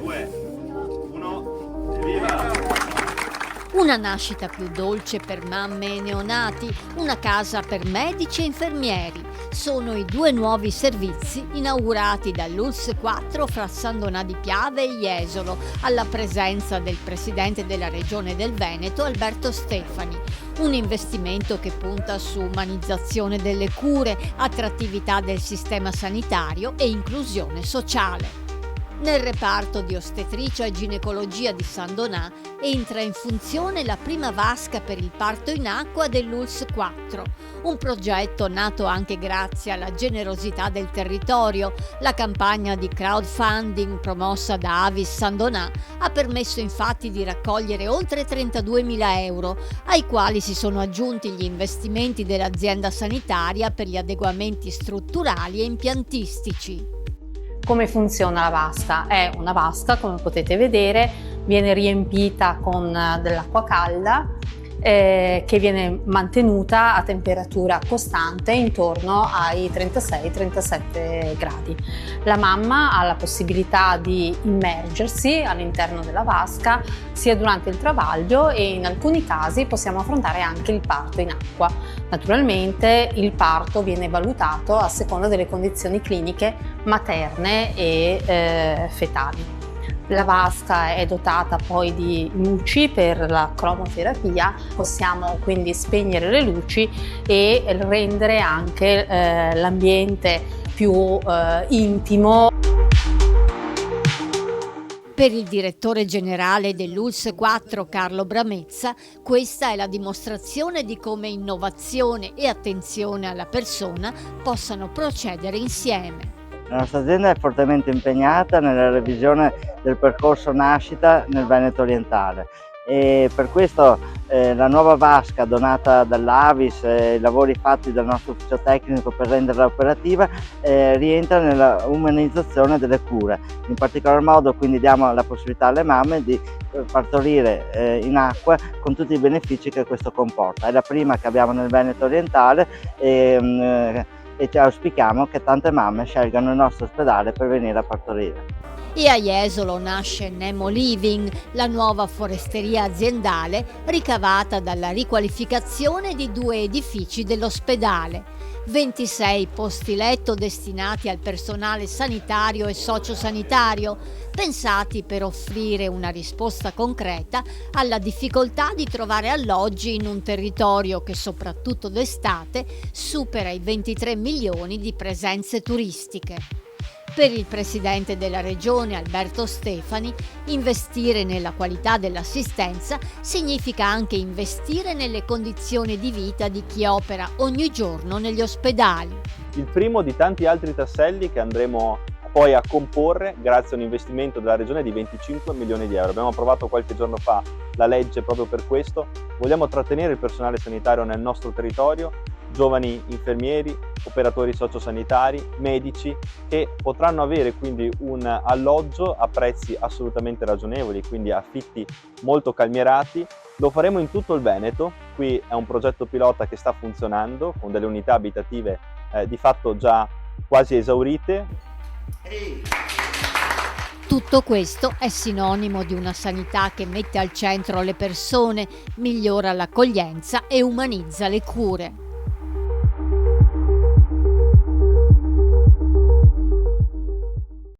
2, 1, viva! Una nascita più dolce per mamme e neonati, una casa per medici e infermieri. Sono i due nuovi servizi inaugurati dall'ULSS 4 fra San Donà di Piave e Jesolo, alla presenza del presidente della Regione del Veneto, Alberto Stefani. Un investimento che punta su umanizzazione delle cure, attrattività del sistema sanitario e inclusione sociale. Nel reparto di ostetricia e ginecologia di San Donà entra in funzione la prima vasca per il parto in acqua dell'ULSS 4, un progetto nato anche grazie alla generosità del territorio. La campagna di crowdfunding promossa da Avis San Donà ha permesso infatti di raccogliere oltre 32.000 euro, ai quali si sono aggiunti gli investimenti dell'azienda sanitaria per gli adeguamenti strutturali e impiantistici. Come funziona la vasca? È una vasca, come potete vedere, viene riempita con dell'acqua calda che viene mantenuta a temperatura costante intorno ai 36-37 gradi. La mamma ha la possibilità di immergersi all'interno della vasca sia durante il travaglio e in alcuni casi possiamo affrontare anche il parto in acqua. Naturalmente il parto viene valutato a seconda delle condizioni cliniche materne e fetali. La vasca è dotata poi di luci per la cromoterapia, possiamo quindi spegnere le luci e rendere anche l'ambiente più intimo. Per il direttore generale dell'ULSS 4 Carlo Bramezza, questa è la dimostrazione di come innovazione e attenzione alla persona possano procedere insieme. La nostra azienda è fortemente impegnata nella revisione del percorso nascita nel Veneto orientale e per questo la nuova vasca donata dall'Avis e i lavori fatti dal nostro ufficio tecnico per renderla operativa rientra nella umanizzazione delle cure. In particolar modo quindi diamo la possibilità alle mamme di partorire in acqua con tutti i benefici che questo comporta. È la prima che abbiamo nel Veneto orientale e ci auspichiamo che tante mamme scelgano il nostro ospedale per venire a partorire. E a Jesolo nasce Nemo Living, la nuova foresteria aziendale ricavata dalla riqualificazione di 2 edifici dell'ospedale. 26 posti letto destinati al personale sanitario e sociosanitario, pensati per offrire una risposta concreta alla difficoltà di trovare alloggi in un territorio che soprattutto d'estate supera i 23 milioni di presenze turistiche. Per il presidente della regione Alberto Stefani, investire nella qualità dell'assistenza significa anche investire nelle condizioni di vita di chi opera ogni giorno negli ospedali. Il primo di tanti altri tasselli che andremo poi a comporre grazie a un investimento della regione di 25 milioni di euro. Abbiamo approvato qualche giorno fa la legge proprio per questo. Vogliamo trattenere il personale sanitario nel nostro territorio, giovani infermieri, operatori sociosanitari, medici, che potranno avere quindi un alloggio a prezzi assolutamente ragionevoli, quindi affitti molto calmierati. Lo faremo in tutto il Veneto. Qui è un progetto pilota che sta funzionando con delle unità abitative di fatto già quasi esaurite. Tutto questo è sinonimo di una sanità che mette al centro le persone, migliora l'accoglienza e umanizza le cure.